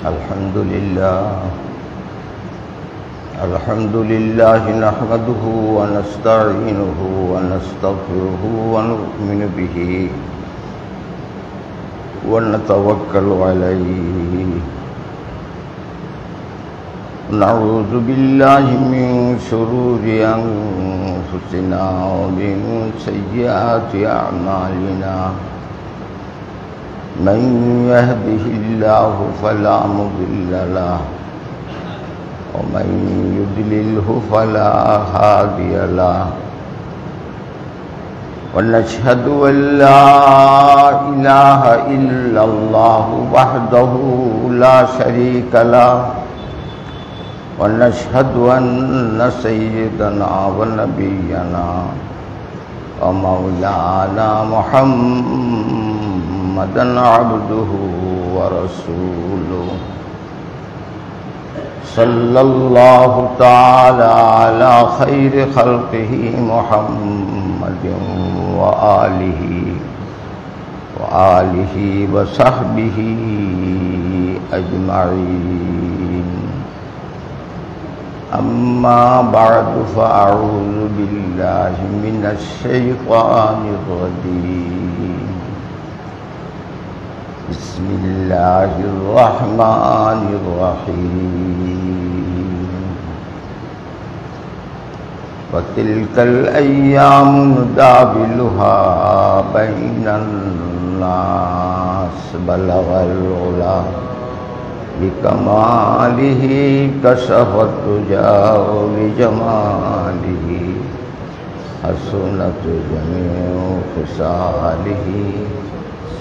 الحمد لله نحمده ونستعينه ونستغفره ونؤمن به ونتوكل عليه نعوذ بالله من شرور أنفسنا ومن سيئات أعمالنا من يهده الله فلا مضل له ومن يضلله فلا هادي له ونشهد أن لا إله إلا الله وحده لا شريك له ونشهد أن سيدنا ونبينا ومولانا محمدا عبده ورسوله صلى الله تعالى على خير خلقه محمد وآله وصحبه أجمعين أما بعد فأعوذ بالله من الشيطان الرجيم بسم الله الرحمن الرحيم وتلك الأيام نداولها بين الناس بلغ العلا بكماله كشف الدجى بجماله حسنت جميع خصاله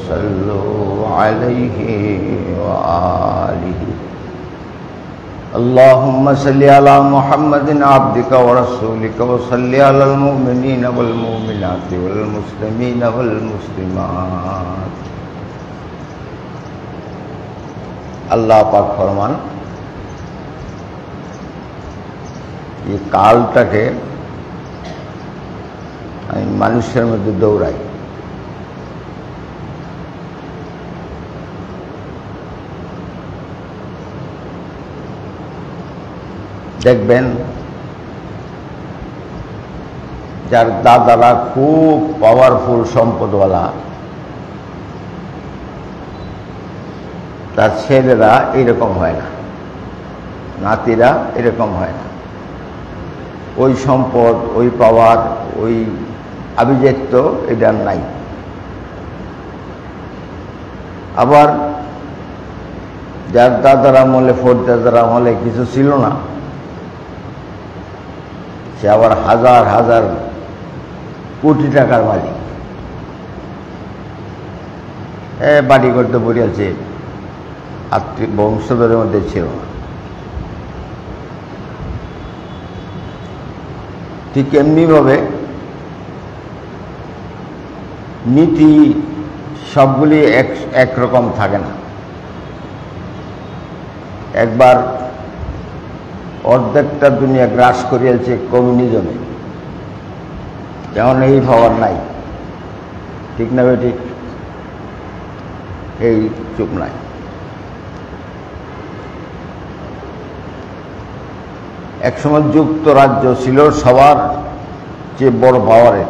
صلوا عليه وآله اللهم صل على محمد عبدك ورسولك وصل على المؤمنين والمؤمنات والمسلمين والمسلمات আল্লাহ পাক ফরমান এই কালটাকে আমি মানুষের মধ্যে দৌড়াই দেখবেন যার দাদারা খুব পাওয়ারফুল সম্পদওয়ালা তার ছেলেরা এরকম হয় না, নাতিরা এরকম হয় না। ওই সম্পদ, ওই পাওয়ার, ওই আভিজাত্য এটার নাই। আবার যার দাদার আমলে, ফোরদাদার আমলে কিছু ছিল না, সে আবার হাজার হাজার কোটি টাকার মালিক। বাড়ি করতে পড়িয়াছে, আত্মীয় বংশধরের মধ্যে ছিল না। ঠিক এমনিভাবে নীতি সবগুলি একরকম থাকে না। একবার অর্ধেকটা দুনিয়া গ্রাস করিয়াছে কমিউনিজমে, যেমন এই পাওয়ার নাই, ঠিক না বেটি? এই চুপ নাই। একসময় যুক্তরাজ্য ছিল সবার চেয়ে বড় পাওয়ারের,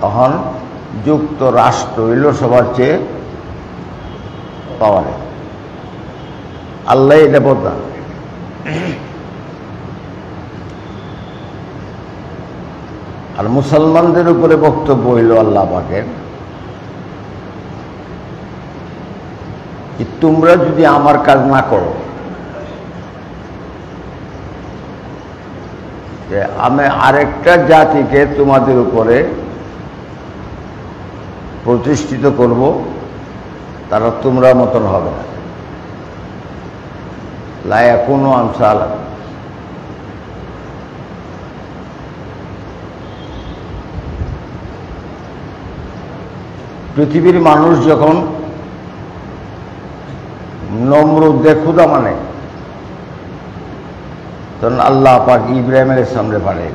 তখন যুক্তরাষ্ট্র হইল সবার চেয়ে পাওয়ারের। আল্লাহ এটা বলতা। আর মুসলমানদের উপরে বক্তব্য হইল আল্লাহ পাকের, যে তোমরা যদি আমার কাজ না করো, যে আমি আরেকটা জাতিকে তোমাদের উপরে প্রতিষ্ঠিত করব, তারা তোমরা মতন হবে না। লা ইয়াকুনু আমসালাকুম। পৃথিবীর মানুষ যখন নমরুদে খুদা মানে, তখন আল্লাহ পাক ইব্রাহিমের সামনে পারে।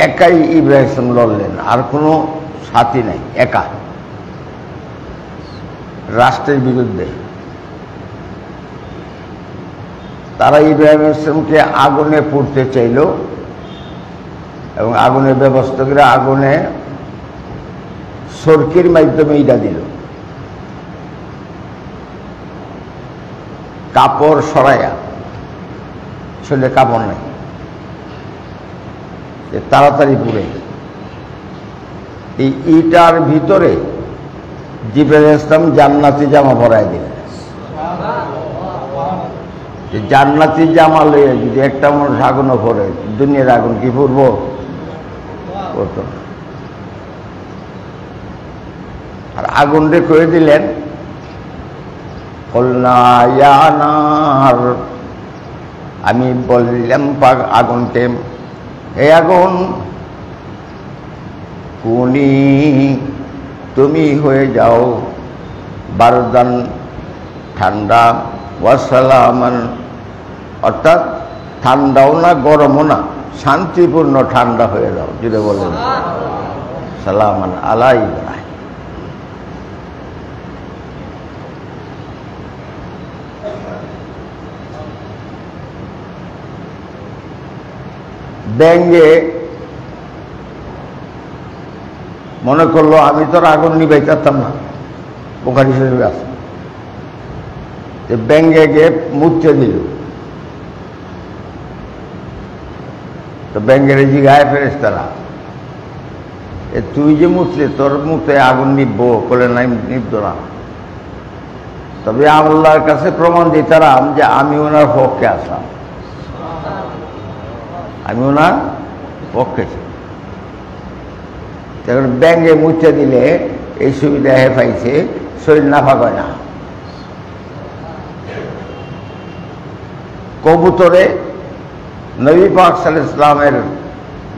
একাই ইব্রাহিম লড়লেন, আর কোনো সাথী নাই, একা, রাষ্ট্রের বিরুদ্ধে। তারা ইব্রাহিম ইসলামকে আগুনে পুড়তে চাইল এবং আগুনের ব্যবস্থা করে আগুনে সরকির মাধ্যমে ইটা দিল, কাপড় সরাইয়া, শরীরে কাপড় নাই, তাড়াতাড়ি পুড়ে। এই ইটার ভিতরে জিবরাইল ইসলাম জান্নাতি জামা পরাই দিলেন। জান্নাতি জামা লইয়া যদি একটা মানুষ আগুনও পরে, দুনিয়ার আগুন কি পড়ব? পড়ত। আর আগুন রে করে দিলেন, আমি বললাম আগুনকে, হে আগুন, কুনি, তুমি হয়ে যাও বারদান, ঠান্ডা, ওয়াসালামান, অর্থাৎ ঠান্ডাও না গরমও না, শান্তিপূর্ণ ঠান্ডা হয়ে যাও। যদি বলেন সালামান আলা ইব্রাহিম। ব্যঙ্গে মনে করলো আমি তো আগুন নিবাইতাম না, বুখারী শরীফে আছে, ব্যঙ্গে গিয়ে মুছতে দিল। তো ব্যঙ্গের জিগায় ফেরেশতারা, তুই যে মুছলে তোর মুখে আগুন নিববো? বলে নাই, নিবত না। তবে আল্লাহর কাছে প্রমাণ দিতাম যে আমি ওনার পক্ষে আসলাম, আমি ওনার পক্ষে ছিলাম। তখন ব্যাঙ্গে মুছে দিলে এই সুবিধা পাইছে, শরীর নাফাক হয় না। কবুতরে নবী পাক সাল্লাল্লাহু আলাইহি ওয়াসাল্লামের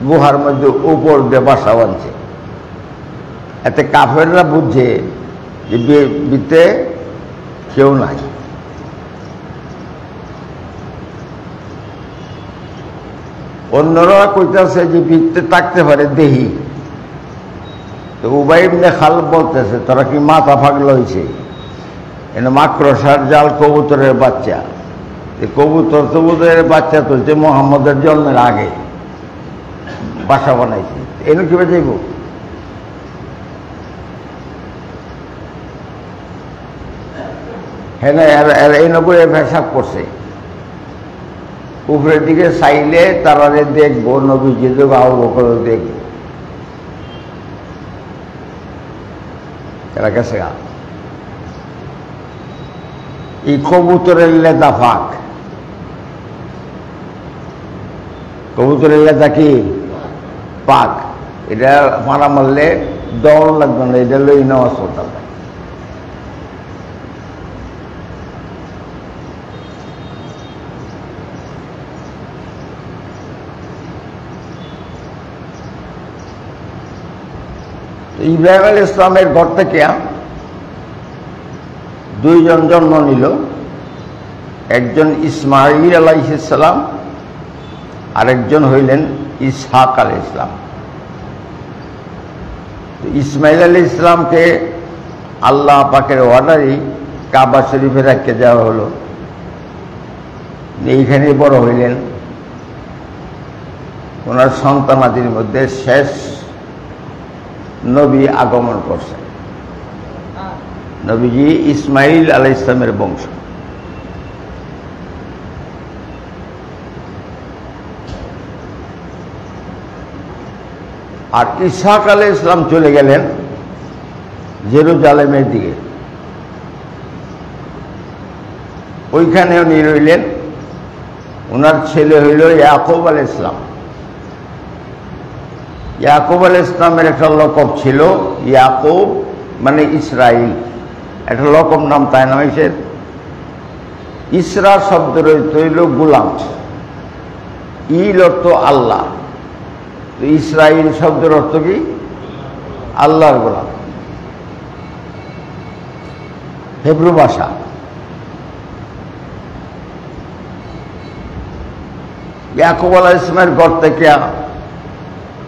গুহার মধ্যে উপর দিয়ে বাসা বাঁধছে, এতে কাফেররা বুঝছে যে ভিতরে কেউ নাই। অন্যরা কইতেছে যে ভিতরে থাকতে পারে দেহি। তো উবাই ইবনে খালব বলতেছে, তোরা কি মাথা পাগল হয়েছে? এনে মাকড়সার জাল কবুতরের বাচ্চা, কবুতরের বাচ্চা তুলছে মুহাম্মদের জন্মের আগে, বাসা বানাইছে, এনে কিভাবে যাইব? হ্যাঁ, এই নবরে পেশাব করছে, উপরের দিকে চাইলে তারা দেখবো, নবীজি তো আবু বকর দেখবো, এরা গেছে। এই কবুতরের লেদা ফাঁক, কবুতরের লেদা কি পাক, এটা মারা মারলে দৌড় লাগবে না, এটা লই নামাজ পড়তে হবে। ইব্রাহিম আলাইহিস সালামের ঘর থেকে দুইজন জন্ম নিল, একজন ইসমাঈল আলাইহিস সালাম, আরেকজন হইলেন ইসহাক আলাইহিস সালাম। ইসমাঈল আলাইহিস সালামকে আল্লাহ পাকের অর্ডারই কাবা শরীফে রেখে দেওয়া হলো, এইখানেই বড় হইলেন। ওনার সন্তানাদির মধ্যে শেষ নবী আগমন করছে, নবীজি ইসমাঈল আলাইহিস সালামের বংশ। আর ইসহাক আলাইহিস সালাম চলে গেলেন জেরুজালেমের দিকে, ওইখানে উনি রইলেন। ওনার ছেলে হইল ইয়াকুব আলাইহিস সালাম। ইয়াকুব আলাইহিস সালামের একটা লকব ছিল, ইয়াকুব মানে ইসরাইল, একটা লকব নাম, তাই নাম হয়েছে ইসরা শব্দের হইল গোলাম, ইল অর্থ আল্লাহ, ইসরাইল শব্দের অর্থ কি? আল্লাহর গোলাম, হেব্রু ভাষা। ইয়াকুব আলাইহিস সালামের ঘর থেকে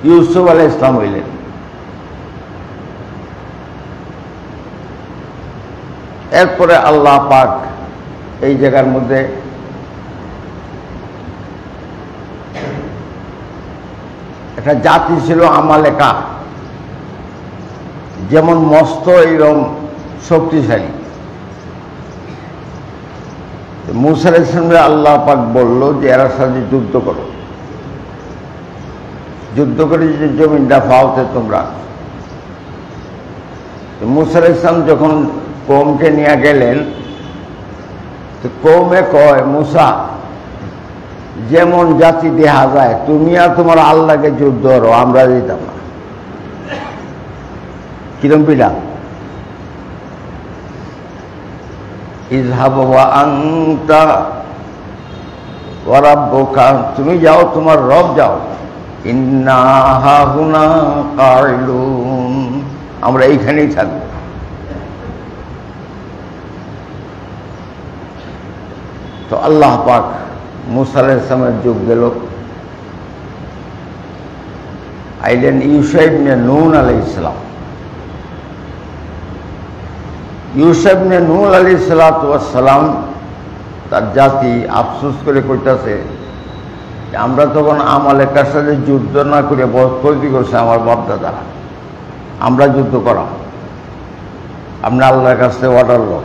ইউসুফ আলাইহিস সালাম হইলেন। এরপরে আল্লাহ পাক এই জায়গার মধ্যে একটা জাতি ছিল আমালেকা, যেমন মস্ত এইরকম শক্তিশালী। মূসা আলাইহিস সালামকে আল্লাহ পাক বলল যে এরা সাথে যুদ্ধ করো, যুদ্ধ করে যে জমিনটা পাওতে তোমরা। মূসা আলাইহিস সালাম যখন কওমকে নিয়ে গেলেন, তো কওমে কয়, মূসা যেমন জাতি দেখা যায়, তুমি আর তোমার আল্লাহকে যুদ্ধ করো, আমরা দিতাম না। কিরম পিলা? ইযহাবু ওয়া আনতা ওয়া রাব্বুকা, তুমি যাও, তোমার রব যাও। ইন্না হাহুনা কাইলুন, আমরা এইখানেই থাকবো। তো আল্লাহ পাক মূসা আলাইহিস সালামের যুগ গেল, আইলেন ইউশা ইবনে নূন আলাইহিস সালাম। ইউসুফ ইবনে নূহ আলাইহিস সালাতু ওয়াস সালাম তার জাতি আফসোস করে কইতাছে, আমরা তখন আমালেকার সাথে যুদ্ধ না করে বহুত ক্ষতি করছে আমার বাপদাদারা, আমরা যুদ্ধ করা। আমরা আল্লাহর কাছে অর্ডার লো।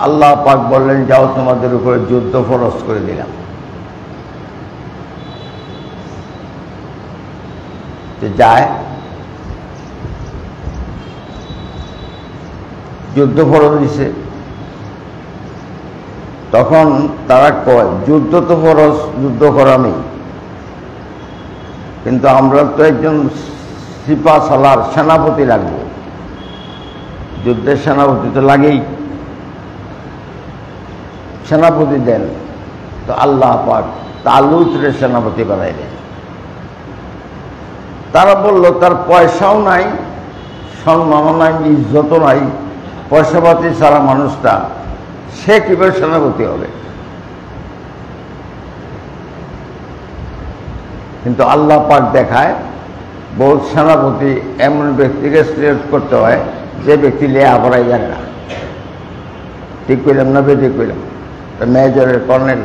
আল্লাহ পাক বললেন, যাও, তোমাদের উপরে যুদ্ধ ফরজ করে দিলাম। যায়, যুদ্ধ ফরজ দিছে। তখন তারা কয়, যুদ্ধ তো ফরজ, যুদ্ধ করা নেই, কিন্তু আমরা তো একজন সিপা সালার সেনাপতি লাগবে, যুদ্ধের সেনাপতি তো লাগেই, সেনাপতি দেন। তো আল্লাহ পাক তালুতরে সেনাপতি বানাইলেন। তারা বলল, তার পয়সাও নাই, সম্মানও নাই, ইজ্জতও নাই, পয়সাপাতি ছাড়া মানুষটা, সে কিভাবে সেনাপতি হবে? কিন্তু আল্লাহ পাক দেখায়, বহুত সেনাপতি এমন ব্যক্তিকে সিলেক্ট করতে হয় যে ব্যক্তি লেখাপড়াই জানে না। ঠিক কইলাম না বেঠিক কইলাম? মেজরের কর্নেল।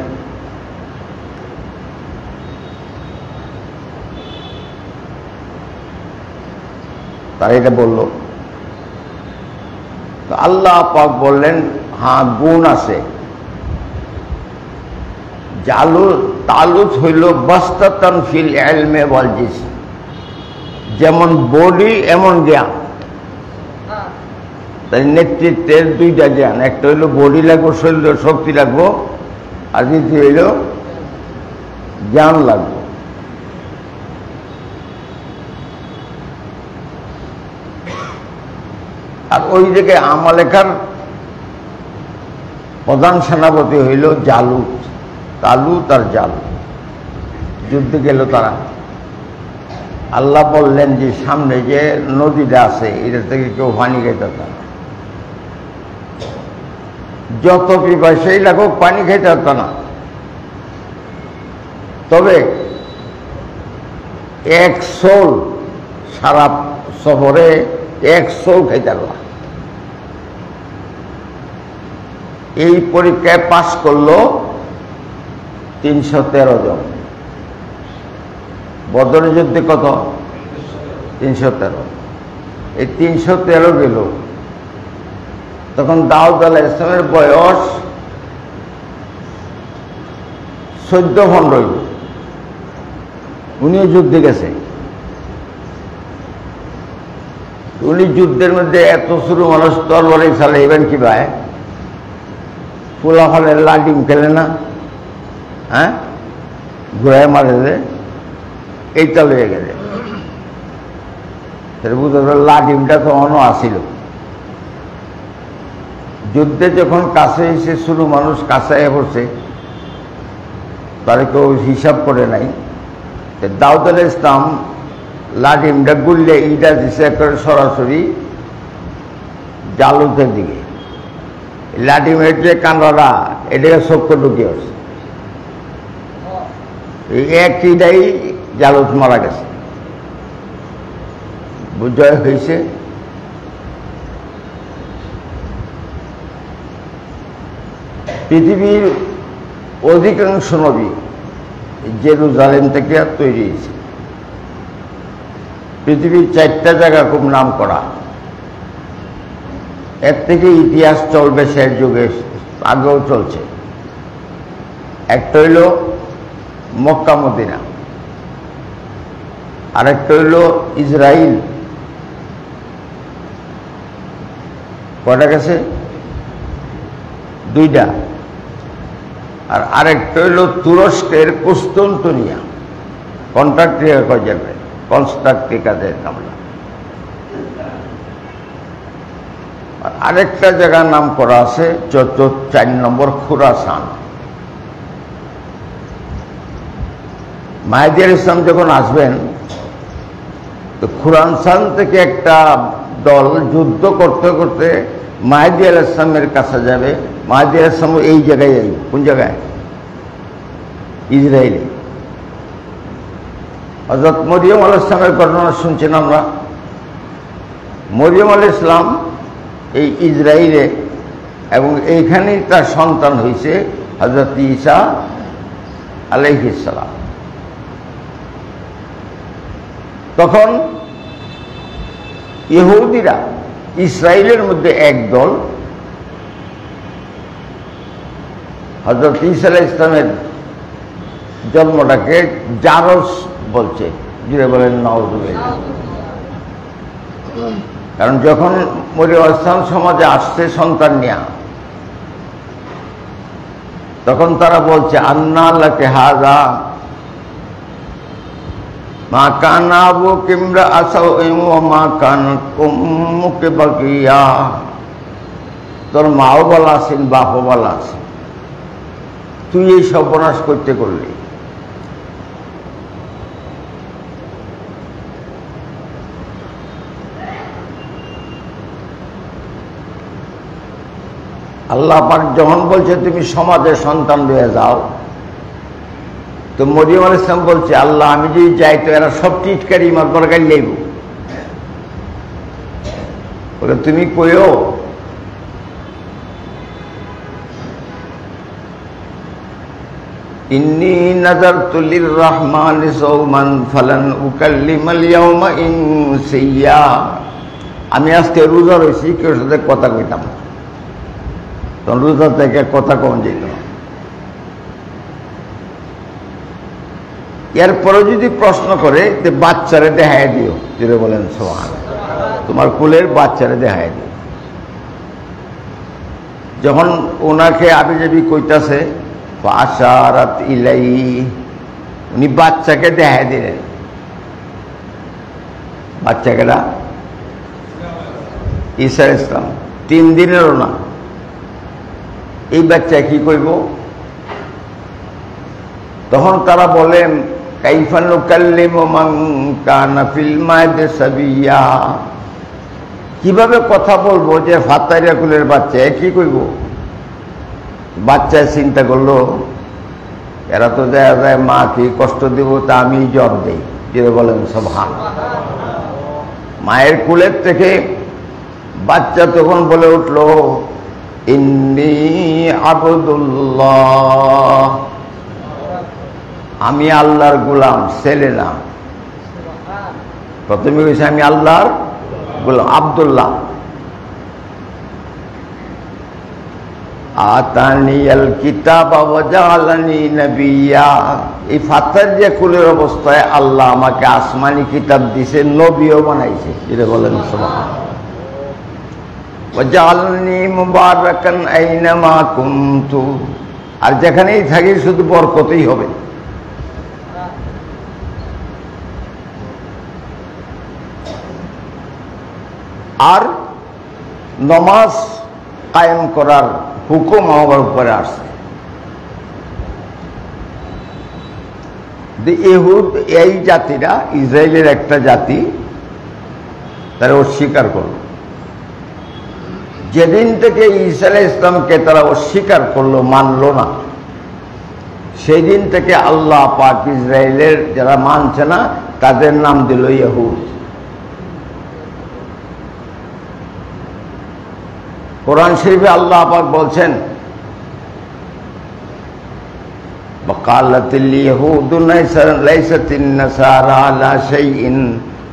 তারা এটা বলল। তো আল্লাহ পাক বললেন, হ্যাঁ, গুণ আছে। তালুত হইল বাস্তাতান ফিল ইলমে ওয়াল জিসম, যেমন বডি এমন জ্ঞান। তাই নেতৃত্বের দুইটা জ্ঞান, একটা হইল বডি লাগবো, শরীরের শক্তি লাগবো, আর দ্বিতীয় হইল জ্ঞান লাগবো। আর ওই জায়গায় আমালেকার প্রধান সেনাপতি হইল জালুত, তালুত আর জালুত। যুদ্ধে গেল তারা। আল্লাহ বললেন যে সামনে যে নদীটা আছে, এটা থেকে কেউ পানি খাইতে পারত না, যত পিপাসাই লাগুক পানি খাইতে পারত না। তবে এক সোল সারা শহরে এক সোল খাইতে পারল। এই পরীক্ষায় পাশ করলো 313 জন। বদরের যুদ্ধে কত? 313। এই 313 গেল। তখন দাউদ আলাইহিস সালামের বয়স 14-15। উনিও যুদ্ধে গেছে। উনি যুদ্ধের মধ্যে এত শুরু মানুষ তরবারি চালাইবেন কি ভাই? ফুলাফালের লাডিম খেলে না, হ্যাঁ, ঘুরায় মারে যে, এইটা লয়ে গেছে। বুঝতে লাডিমটা তখনও আসিল। যুদ্ধে যখন কাছে এসে শুরু মানুষ কাছে পড়ছে, তারা কেউ হিসাব করে নাই। দাউদ আলাইহিস সালাম লাডিমটা গুললে ইটা দিছে করে সরাসরি জালুতের দিকে। লাডিমের যে কান্ডাটা, এটাকে চক্র ঢুকিয়ে আছে। এই একটাই জালুত মারা গেছে। জয় হয়েছে। পৃথিবীর অধিকাংশ নবী জেরুজালেম থেকে তৈরি হয়েছে। পৃথিবীর 4টা জায়গা খুব নাম করা, এর থেকে ইতিহাস চলবে শেষ যুগে, আগেও চলছে। একটা হইল মক্কা মদিনা, আরেকটা হইল ইসরায়েল। কয়টা গেছে? 2টা। আর আরেকটা হইল তুরস্কের কুস্তন্তনিয়া, কন্ট্রাক্টিকা কয় যাবে, কনস্ট্রাকটিকাদের কামলা। আর আরেকটা জায়গার নাম করা আছে 4 নম্বর খুরাসান। মাহদী আলাইহিস সালাম যখন আসবেন তো খুরাসান থেকে একটা দল যুদ্ধ করতে করতে মাহদী আলাইহিস সালামের কাছে যাবে। মাহদী আলাইহিস সালাম এই জায়গায় যাবে। কোন জায়গায়? ইসরায়েলে। হযরত মরিয়ম আলাইহিস সালামের ঘটনা শুনছেন আমরা। মরিয়ম আলাইহিস সালাম এই ইসরায়েলে, এবং এইখানেই তার সন্তান হয়েছে হযরত ঈসা আলাইহিস সালাম। তখন ইহুদিরা ইসরায়েলের মধ্যে একদল হযরত ঈসা আলাইহিস সালামের জন্মটাকে জারস বলছে। যিনি বলেন নাউযুবিল্লাহ। কারণ যখন মরিয়ম আলাইহিস সালাম সমাজে আসছে সন্তান নিয়া, তখন তারা বলছে আন্না লাকি হাযা মা কানা আবুকি ইমরাআ সাওইন ওয়া মা কানাত উম্মুকি বাগিয়া। তোর মাও বলা আছেন, বাপও বলা আছে, তুই এই সর্বনাশ করতে করলি। আল্লাহ পাক যখন বলছে তুমি সমাজের সন্তান হয়ে যাও, তো মরিয়ম আলাইহিস সালাম বলছে আল্লাহ আমি যদি যাই তো এরা সব টিটকারি মার দরকার নেব। বলে তুমি কইও ইন্নী নাযারতু লির-রাহমানি সাওমান ফালান উকাল্লিমাল ইয়াওমা ইনসিয়া। আমি আজকে রোজা রয়েছি, কেউ সাথে কথা কইতাম না। তখন রোজা থেকে কথা কম যেত। এরপরে যদি প্রশ্ন করে যে বাচ্চারে দেখাই দিও, যেটা বলেন সুবহানাল্লাহ, তোমার কুলের বাচ্চারে দেখাই দিও। যখন ওনাকে আবিজাবি কইতাছে ফাশারাত ইলাইহি, উনি বাচ্চাকে দেখাই দিলেন। বাচ্চাকে না ঈসা আলাইহিস সালাম 3 দিনেরও না। এই বাচ্চা কি কইব? তখন তারা বলেন কাইফা নুকাল্লিমু মান কানা ফিল মাহদি সাবিয়্যা। কিভাবে কথা বলবো যে ফাতারিয়া কুলের বাচ্চা? কি কইব? বাচ্চা চিন্তা করলো এরা তো দেখা যায় মা কি কষ্ট দিব তা আমি জব দেই। যেটা বলেন সুবহানাল্লাহ। মায়ের কুলের থেকে বাচ্চা তখন বলে উঠলো ইন্নী আবদুল্লাহ, আমি আল্লাহর গোলাম, ছেলে না। প্রথমে কইছে আমি আল্লাহর গোলাম, আব্দুল্লাহ। আতানিয়াল কিতাবা ওয়া জাআলানি নবিয়্যা। এই ফাতারিয়া কুলের অবস্থায় আল্লাহ আমাকে আসমানি কিতাব দিয়েছে, নবীও বানাইছে। এটা বলেন সুবহানাল্লাহ। ওয়া জাআলানি মুবারাকান আইনামা কুনতু, আর যেখানেই থাকি শুধু বরকতই হবে। আর নামাজ কায়েম করার হুকুম আমার উপরে আসছে। ইহুদ এই জাতিরা, ইসরায়েলের একটা জাতি, তারা অস্বীকার করল। যেদিন থেকে ঈসা আলাইহিস সালামকে তারা অস্বীকার করলো, মানল না, সেই দিন থেকে আল্লাহ পাক ইসরায়েলের যারা মানছে না তাদের নাম দিল ইহুদ। কোরআন শরীফে আল্লাহ পাক বলছেন ওয়াকালাতিল ইয়াহুদু লাইসাতিন নাসারা আলা শাইইন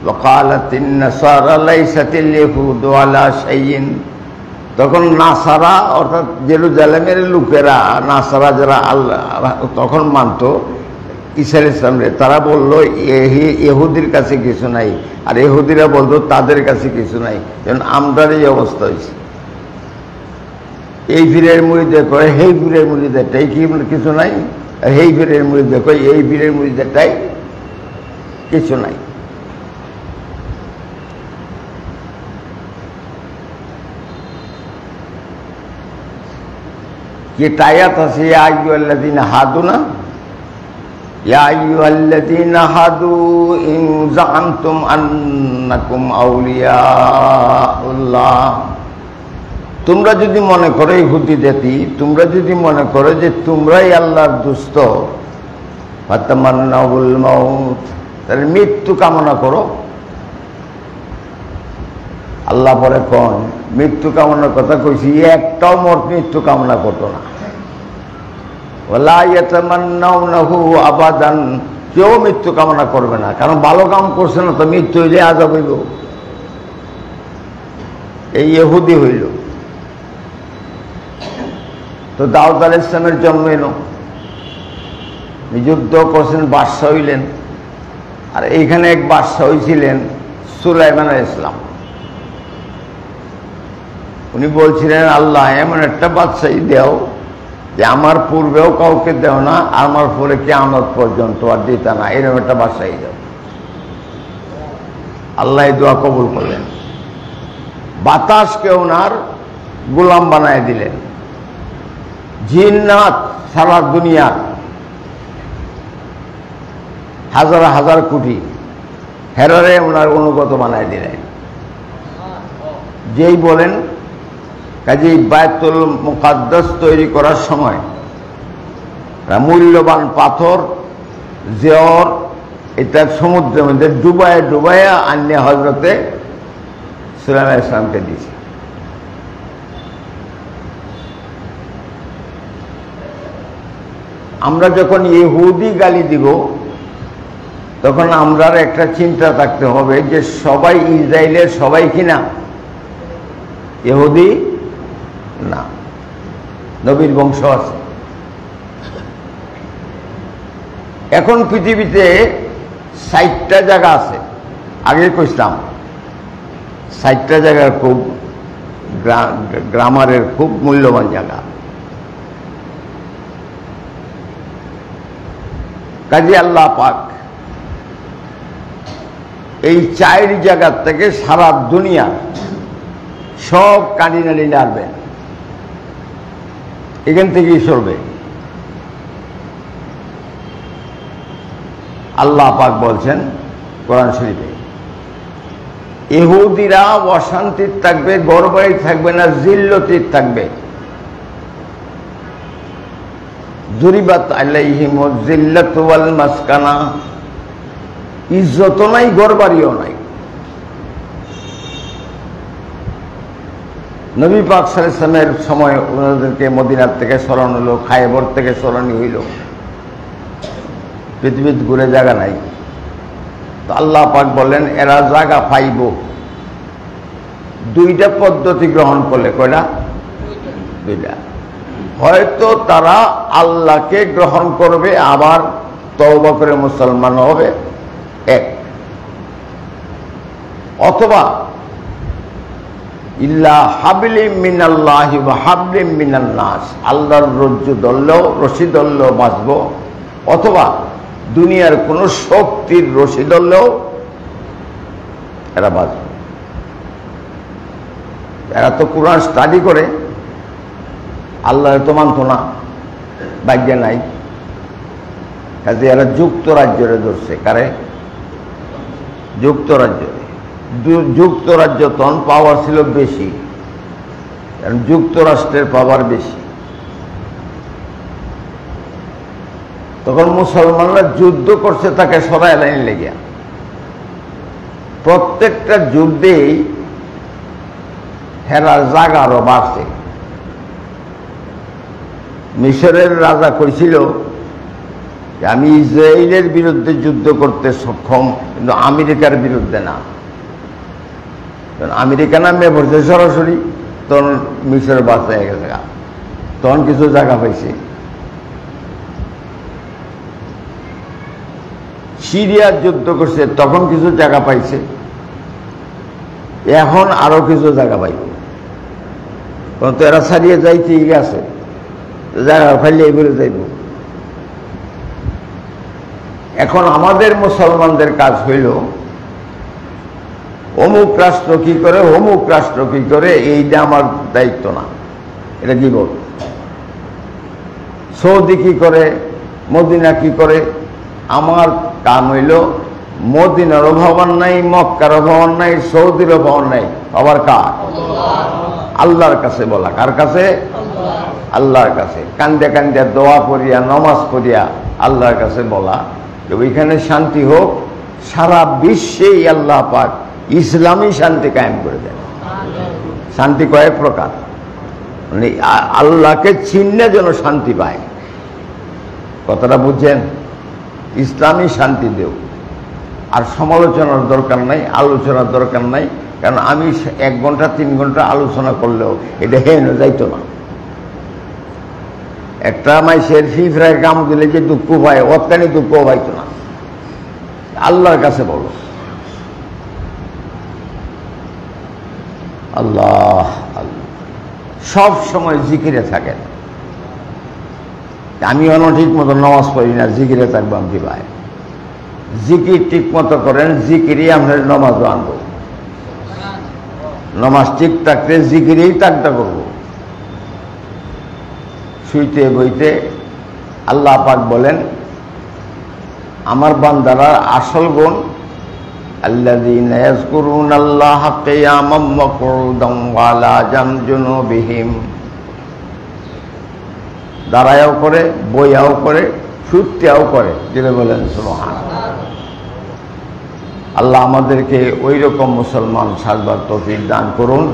ওয়াকালাতিন নাসারা লাইসাতিল ইয়াহুদু আলা শাইইন। তখন নাসারা অর্থাৎ জেরুজালেমের লোকেরা, নাসারা যারা আল্লাহ তখন মানত ঈসা আলাইহিস সালামরে, তারা বলল ইহুদির কাছে কিছু নাই, আর ইহুদিরা বলতো তাদের কাছে কিছু নাই। যেমন আমরার এই অবস্থা হয়েছে, এই পীরের মুরিদে কয় হেই পীরের মুরিদেরটাই কি কিছু নাই, আর হেই পীরের মুরিদে কয় এই পীরের মুরিদেরটাই কিছু নাই। কি আয়াত আছে, ইয়া আইয়ুহাল্লাযীনা হাদু না, ইয়া আইয়ুহাল্লাযীনা হাদু ইন যাআমতুম আন্নাকুম আউলিয়াউল্লাহ। তোমরা যদি মনে করো, ইহুদি জাতি, তোমরা যদি মনে করো যে তোমরাই আল্লাহর দুষ্ট, ফাতামান্নাউল মাউত, তাহলে মৃত্যু কামনা করো। আল্লাহ পরে কোন মৃত্যু কামনার কথা কইছি, একটাও মৃত্যু কামনা করতো না। ওয়ালা ইয়াতামান্নাউনাহু আবাদান, কেউ মৃত্যু কামনা করবে না, কারণ ভালো কাম করছে না তো মৃত্যু হইলে আযাব হইল। এই ইহুদি হইল। তো দাউদ আলাইহিস সালামের জন্ম এলো, যুদ্ধ করছেন, বাদশাহ হইলেন। আর এইখানে এক বাদশাহ হয়েছিলেন সুলাইমান আলাইহিস সালাম। উনি বলছিলেন, আল্লাহ এমন একটা বাদশাহী দেও যে আমার পূর্বেও কাউকে দেও না, আমার পরে কিয়ামত পর্যন্ত আর দিতা না, এরকম একটা বাদশাহী দেও। আল্লাহ এই দোয়া কবুল করলেন। বাতাসকে ওনার গোলাম বানায় দিলেন। জিন্নাত সারা দুনিয়া হাজার হাজার কোটি হেরারে ওনার অনুগত বানায় দিলেন। যেই বলেন, কাজেই বায়তুল মুকাদ্দাস তৈরি করার সময় মূল্যবান পাথর জেওর এটা সমুদ্রের মধ্যে ডুবায় ডুবাইয়া আন্যা হজরতে সুলাইমান আলাইহিস সালামকে দিয়েছে। আমরা যখন ইহুদি গালি দিব, তখন আমরা একটা চিন্তা থাকতে হবে যে সবাই ইসরায়েলের সবাই কিনা ইহুদি না, নবীর বংশ আছে। এখন পৃথিবীতে 60টা জায়গা আছে, আগে কইছিলাম 60টা জায়গার খুব গ্রামারের খুব মূল্যবান জায়গা। কাজী আল্লাহ পাক এই 4 জায়গার থেকে সারা দুনিয়া সব কাঁডিনালি নাড়বেন, এখান থেকেই সরবে। আল্লাহ পাক বলছেন কোরআন শরীফে, ইহুদিরা অশান্তির থাকবে, গড়বাড়ি থাকবে না, জিল্লতির থাকবে। যুরিবাত আলাইহিমুজ জিল্লাতু ওয়াল মাসকানা, ইজ্জত নাই, গড়বাড়িও নাই। নবী পাক সাল্লাল্লাহু আলাইহি ওয়াসাল্লামের সময় ওনাদেরকে মদিনার থেকে সরানো হলো, খায়বর থেকে সরানো হইল, পৃথিবীতে ঘুরে জায়গা নাই। তো আল্লাহ পাক বলেন এরা জায়গা পাইব 2টা পদ্ধতি গ্রহণ করলে। কয়টা? 2টা। হয়তো তারা আল্লাহকে গ্রহণ করবে, আবার তওবা করে মুসলমান হবে, 1। অথবা ইল্লা হাবলিম মিনাল্লাহি ওয়া হাবলিম মিনান নাস, আল্লাহর রশি ধরলেও বাঁচব, অথবা দুনিয়ার কোন শক্তির রশি ধরলেও এরা বাঁচবে। এরা তো কোরআন স্টাডি করে, আল্লাহ তো মানত না, ভাগ্যে নাই। কাজে এরা যুক্তরাজ্যরে ধরছে। কারে? যুক্তরাজ্যরে। যুক্তরাজ্য তখন পাওয়ার ছিল বেশি, কারণ যুক্তরাষ্ট্রের পাওয়ার বেশি। তখন মুসলমানরা যুদ্ধ করছে তাকে সরায় লাইন লেগে। প্রত্যেকটা যুদ্ধেই হেরার জায়গা আরো বাড়ছে। মিশরের রাজা কইছিল যে আমি ইসরায়েলের বিরুদ্ধে যুদ্ধ করতে সক্ষম, কিন্তু আমেরিকার বিরুদ্ধে না। আমেরিকা নামে পড়ছে সরাসরি, তখন মিশর বাঁচায় গেছে, তখন কিছু জায়গা পাইছে। সিরিয়ার যুদ্ধ করছে, তখন কিছু জায়গা পাইছে, এখন আরো কিছু জায়গা পাইব। তখন তো এরা ছাড়িয়ে যাইতেই গেছে, জায়গা ফাইলে এগুলো যাইব। এখন আমাদের মুসলমানদের কাজ হইল অমুক রাষ্ট্র কি করে, অমুক রাষ্ট্র কি করে, এইটা আমার দায়িত্ব না, এটা কি বল। সৌদি কি করে, মদিনা কি করে, আমার কাম হইল মদিনারও ভবন নাই, মক্কারও ভবন নাই, সৌদিরও ভবন নাই, আবার কার? আল্লাহর কাছে বলা। কার কাছে? আল্লাহর কাছে। কান্দে কান্দে দোয়া করিয়া, নমাজ পড়িয়া আল্লাহর কাছে বলা যে ওইখানে শান্তি হোক, সারা বিশ্বেই আল্লাহ পাক ইসলামী শান্তি কায়েম করে দেন। শান্তি কয়েক প্রকার, মানে আল্লাহকে চিহ্নে যেন শান্তি পায়। কথাটা বুঝছেন? ইসলামী শান্তি দেও। আর সমালোচনার দরকার নাই, আলোচনার দরকার নাই, কারণ আমি 1 ঘন্টা 3 ঘন্টা আলোচনা করলেও এটা হেন যাইতো না। একটা মাইসের ফিফরায় কাম দিলে যে দুঃখ পায়, অতখানি দুঃখ পাইতো না। আল্লাহর কাছে বলো, আল্লাহ আল্লাহ, সব সময় জিকিরে থাকেন। আমি ঠিক মতো নামাজ পড়ি না, জিকিরে থাকবো আমি ভাই। জিকির ঠিক মতো করেন, জিকিরই আমরা নামাজও আনবো। নামাজ ঠিক থাকলে জিকিরেই তাকটা করবো। শুইতে বইতে আল্লাহ পাক বলেন আমার বান্দারা আসল গুণ আল্লাযীনা ইয়াযকুরুনাল্লাহা কিয়ামান ওয়া কুউদান ওয়া আলা জানজুনুবিহিম, দাঁড়ায়ও করে, বইয়াও করে, শুতেও করে। যেটা বলেন সুবহানাল্লাহ। আল্লাহ আমাদেরকে ওই রকম মুসলমান সাজবার তৌফিক দান করুন।